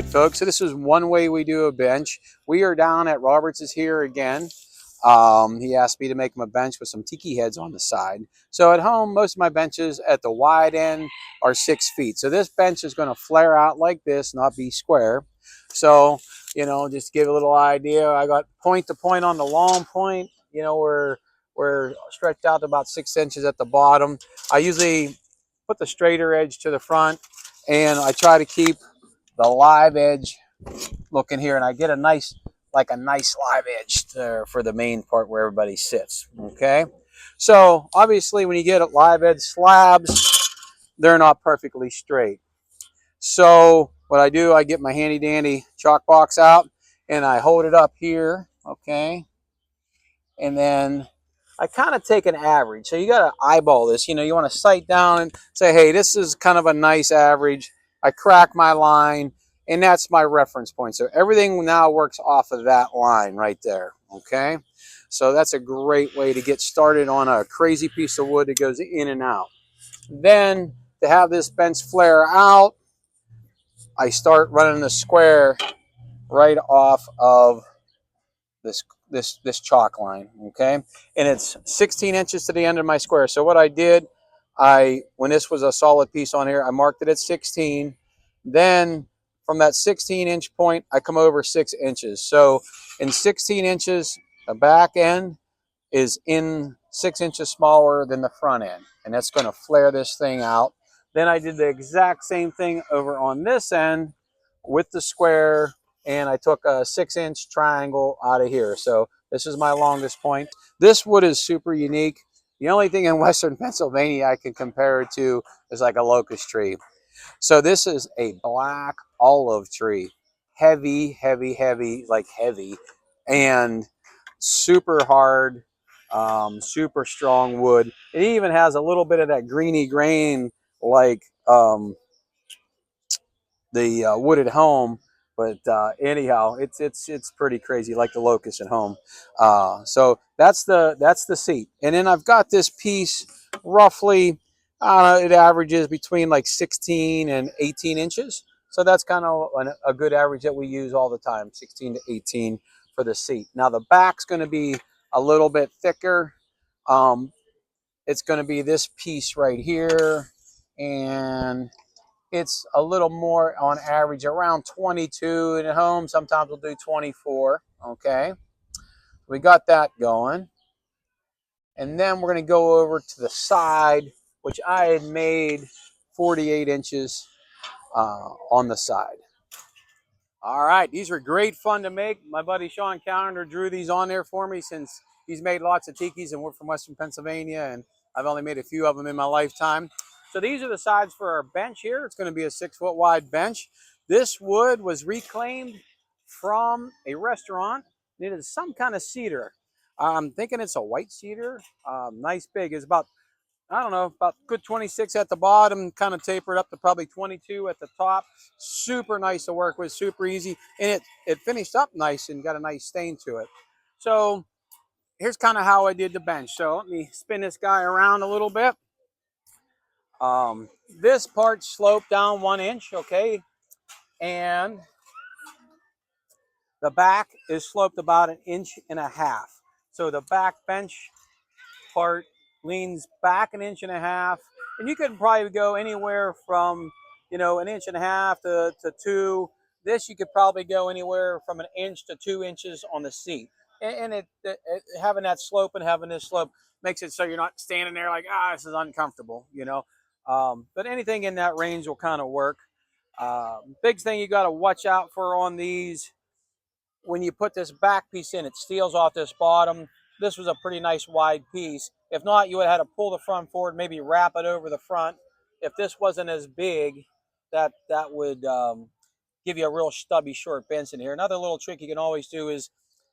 right, folks, so this is one way we do a bench. We are down at Roberts's here again. He asked me to make him a bench with some tiki heads on the side. So at home, most of my benches at the wide end are 6 feet. So this bench is going to flare out like this, not be square. So, just to give a little idea, I got point to point on the long point. We're stretched out to about 6 inches at the bottom. I usually put the straighter edge to the front, and I try to keep the live edge looking here, and I get a nice live edge there for the main part where everybody sits. Okay, so obviously when you get live edge slabs, they're not perfectly straight. So what I do, I get my handy dandy chalk box out and I hold it up here. Okay, and then I kind of take an average. So you got to eyeball this. You want to sight down and say, hey, this is kind of a nice average. I crack my line, and that's my reference point. So everything now works off of that line right there. Okay, so that's a great way to get started on a crazy piece of wood that goes in and out. Then to have this bench flare out, I start running the square right off of this chalk line. Okay, and it's 16 inches to the end of my square. So what I did, when this was a solid piece on here, I marked it at 16. Then from that 16-inch point, I come over 6 inches. So in 16 inches, the back end is in 6 inches smaller than the front end, and that's going to flare this thing out. Then I did the exact same thing over on this end with the square, and I took a 6-inch triangle out of here. So this is my longest point. This wood is super unique. The only thing in Western Pennsylvania I can compare it to is like a locust tree. So this is a black olive tree. Heavy, heavy, heavy, like heavy, and super hard, super strong wood. It even has a little bit of that greeny grain like the wood at home. But anyhow, it's pretty crazy, like the locust at home. So that's the seat, and then I've got this piece roughly. It averages between like 16 and 18 inches. So that's kind of a good average that we use all the time, 16 to 18 for the seat. Now the back's going to be a little bit thicker. It's going to be this piece right here, and it's a little more on average around 22 and at home. Sometimes we'll do 24. Okay, we got that going. And then we're going to go over to the side, which I had made 48 inches on the side. All right, these were great fun to make. My buddy Sean Calendar drew these on there for me since he's made lots of tikis, and we're from Western Pennsylvania, and I've only made a few of them in my lifetime. So these are the sides for our bench here. It's going to be a 6-foot wide bench. This wood was reclaimed from a restaurant. It is some kind of cedar. I'm thinking it's a white cedar. Nice big. It's about, I don't know, about good 26 at the bottom, kind of tapered up to probably 22 at the top. Super nice to work with, super easy. And it finished up nice and got a nice stain to it. So here's kind of how I did the bench. So let me spin this guy around a little bit. This part sloped down 1 inch, okay? And the back is sloped about 1.5 inches. So the back bench part leans back 1.5 inches, and you could probably go anywhere from 1.5 inches to 2. This you could probably go anywhere from 1 inch to 2 inches on the seat, and it having that slope and having this slope makes it so you're not standing there like, this is uncomfortable, but anything in that range will kind of work. Big thing you got to watch out for on these, when you put this back piece in, it steals off this bottom. This was a pretty nice wide piece. If not, you would have had to pull the front forward, maybe wrap it over the front. If this wasn't as big, that would give you a real stubby short bench in here. Another little trick you can always do is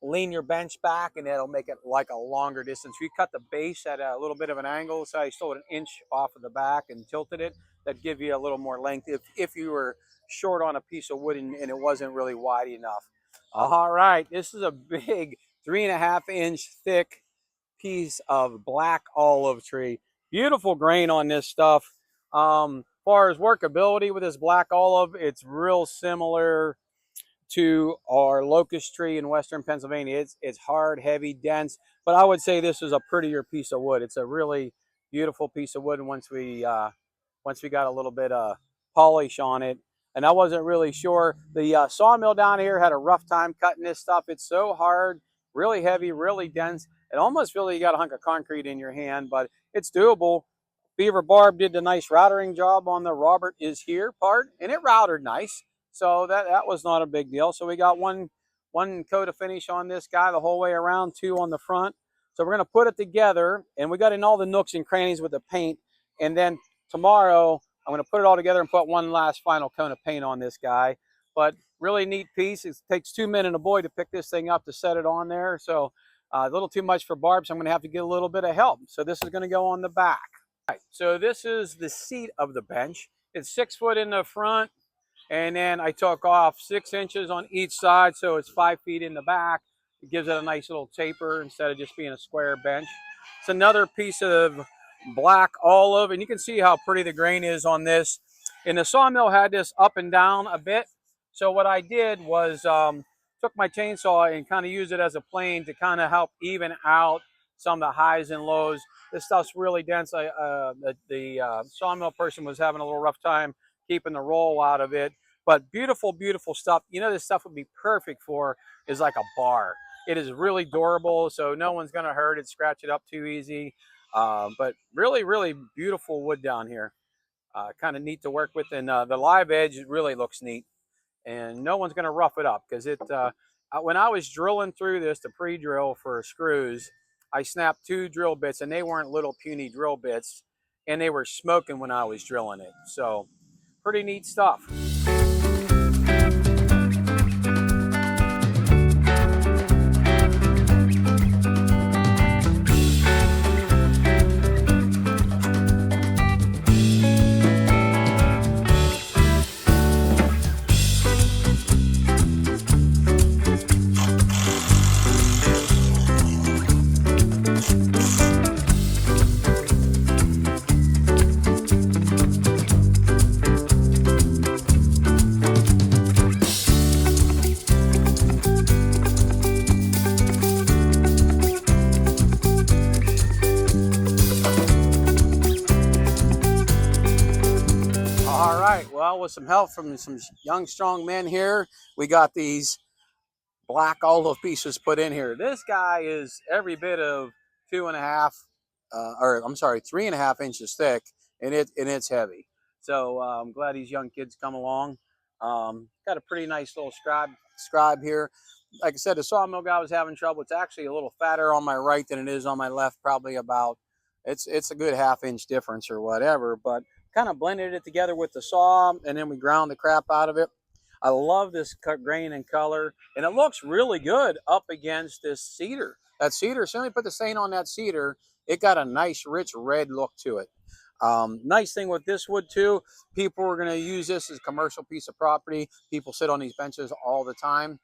lean your bench back, and that'll make it like a longer distance. We cut the base at a little bit of an angle, so I stole it 1 inch off of the back and tilted it. That'd give you a little more length if you were short on a piece of wood and it wasn't really wide enough. All right, this is a big 3.5-inch thick piece of black olive tree. Beautiful grain on this stuff. far as workability with this black olive, it's real similar to our locust tree in western Pennsylvania. It's hard, heavy, dense, but I would say this is a prettier piece of wood. It's a really beautiful piece of wood. And once we got a little bit of polish on it, and I wasn't really sure. The sawmill down here had a rough time cutting this stuff. It's so hard, really heavy, really dense. It almost feels like you got a hunk of concrete in your hand, but it's doable. Beaver Barb did the nice routering job on the Robert is here part, and it routed nice. So that was not a big deal. So we got one coat of finish on this guy the whole way around, two on the front. So we're gonna put it together, and we got in all the nooks and crannies with the paint. And then tomorrow I'm gonna put it all together and put one last final coat of paint on this guy. But really neat piece. It takes 2 men and a boy to pick this thing up to set it on there. So a little too much for Barb, so I'm gonna have to get a little bit of help. So this is gonna go on the back. Right, so this is the seat of the bench. It's 6 foot in the front, and then I took off 6 inches on each side, so it's 5 feet in the back. It gives it a nice little taper instead of just being a square bench. It's another piece of black olive, and you can see how pretty the grain is on this. And the sawmill had this up and down a bit, so what I did was took my chainsaw and kind of used it as a plane to kind of help even out some of the highs and lows. This stuff's really dense. The sawmill person was having a little rough time keeping the roll out of it. But beautiful, beautiful stuff. You know, this stuff would be perfect for is like a bar. It is really durable, so no one's going to hurt it, scratch it up too easy. But really, really beautiful wood down here. Kind of neat to work with, and the live edge really looks neat. And no one's going to rough it up because when I was drilling through this, the pre-drill for screws, I snapped 2 drill bits, and they weren't little puny drill bits, and they were smoking when I was drilling it. So pretty neat stuff. All right, well, with some help from some young, strong men here, we got these black olive pieces put in here. This guy is every bit of 2.5, or I'm sorry, 3.5 inches thick, and it's heavy. So I'm glad these young kids come along. Got a pretty nice little scribe here. Like I said, the sawmill guy was having trouble. It's actually a little fatter on my right than it is on my left, probably about it's a good 1/2 inch difference or whatever. But kind of blended it together with the saw, and then we ground the crap out of it. I love this grain and color, and it looks really good up against this cedar. That cedar, as soon as we put the stain on that cedar, it got a nice rich red look to it. Nice thing with this wood too, people are going to use this as a commercial piece of property. People sit on these benches all the time.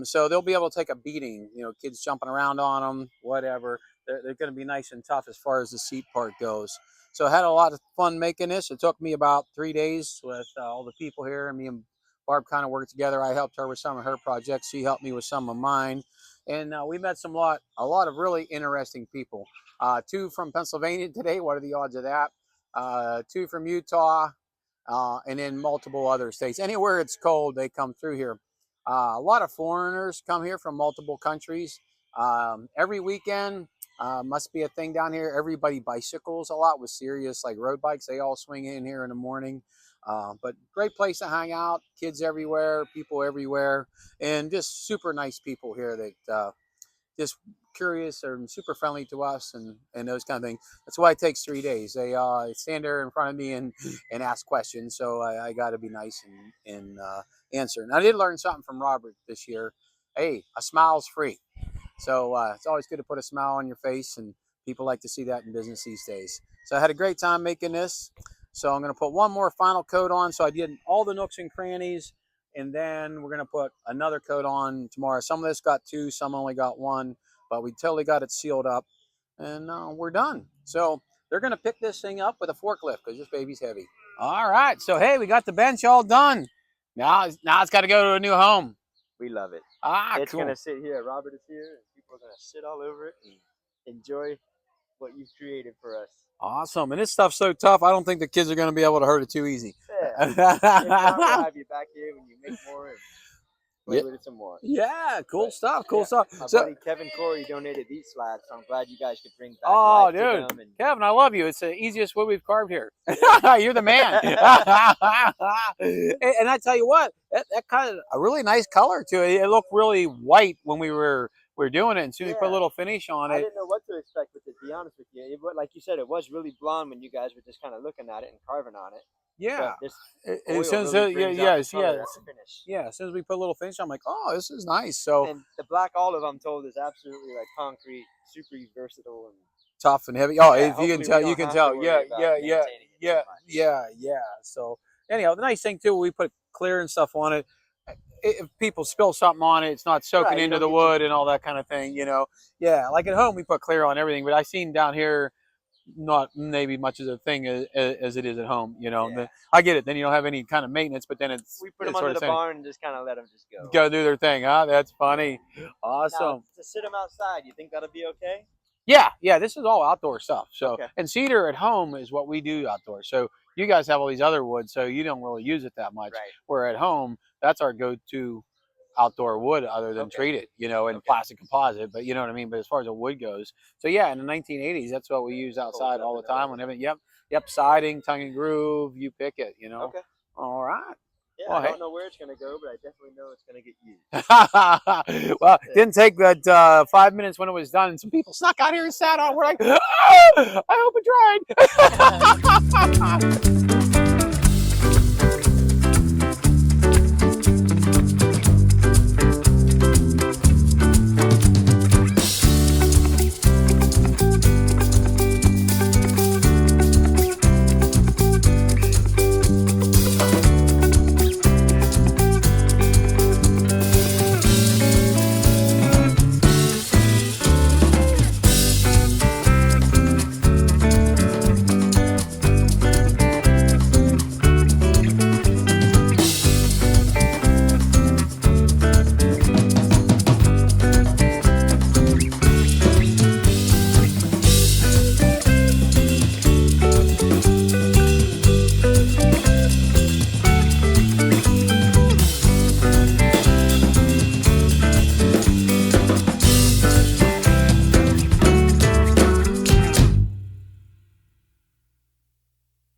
So they'll be able to take a beating, you know, kids jumping around on them, whatever. They're going to be nice and tough as far as the seat part goes. So I had a lot of fun making this. It took me about 3 days with all the people here, and me and Barb kind of worked together. I helped her with some of her projects. She helped me with some of mine. And we met a lot of really interesting people. 2 from Pennsylvania today. What are the odds of that? 2 from Utah, and then multiple other states. Anywhere it's cold, they come through here. A lot of foreigners come here from multiple countries. Every weekend must be a thing down here. Everybody bicycles a lot with serious like road bikes. They all swing in here in the morning. But great place to hang out. Kids everywhere, people everywhere, and just super nice people here that just curious and super friendly to us and those kind of things. That's why it takes 3 days. They stand there in front of me and ask questions. So I got to be nice and answer. And I did learn something from Robert this year. Hey, a smile's free. So it's always good to put a smile on your face, and people like to see that in business these days. So I had a great time making this. So I'm going to put one more final coat on. So I did all the nooks and crannies, and then we're going to put another coat on tomorrow. Some of this got 2, some only got 1, but we totally got it sealed up, and we're done. So they're going to pick this thing up with a forklift because this baby's heavy. All right. So, hey, we got the bench all done. Now it's got to go to a new home. We love it. It's cool. Gonna sit here. Robert is here, and people are gonna sit all over it and enjoy what you've created for us. Awesome. And this stuff's so tough, I don't think the kids are going to be able to hurt it too easy. Yeah. If not, we'll have you back here when you make more and play with it some more. Yeah, cool stuff. Cool stuff. My buddy Kevin Corey donated these slabs, so I'm glad you guys could bring back life to them. And Kevin, I love you. It's the easiest wood we've carved here. You're the man. And I tell you what, that kind of a really nice color to it. It looked really white when we were doing it, and soon as we put a little finish on it. I didn't know what to expect with it, to be honest with you. Like you said, it was really blonde when you guys were just kind of looking at it and carving on it. Yeah. As soon as as soon as we put a little finish, I'm like, oh, this is nice. So and the black olive, I'm told, is absolutely like concrete, super versatile and tough and heavy. Oh, if you can tell, you can tell. Yeah. So anyhow, the nice thing too, we put clear and stuff on it. If people spill something on it, it's not soaking into the wood and all that kind of thing, you know. Yeah, like at home we put clear on everything, but I've seen down here not maybe much of a thing as it is at home, you know. Yeah. I get it. Then you don't have any kind of maintenance, but then we put them under the barn and just kind of let them just go do their thing. Huh? That's funny. Awesome. Now, to sit them outside, you think that'll be okay? Yeah. This is all outdoor stuff. So and cedar at home is what we do outdoors. So you guys have all these other woods, so you don't really use it that much. Right. Where at home, that's our go-to outdoor wood other than treated, you know, and plastic composite, but you know what I mean. But as far as the wood goes, so yeah, in the 1980s, that's what we used outside all the time. Whenever, yep, siding, tongue and groove, you pick it, you know. Okay. All right. Yeah, well, I don't know where it's gonna go, but I definitely know it's gonna get used. Well, it didn't take that 5 minutes when it was done, and some people snuck out here and sat on. We're like, oh, I hope it dried.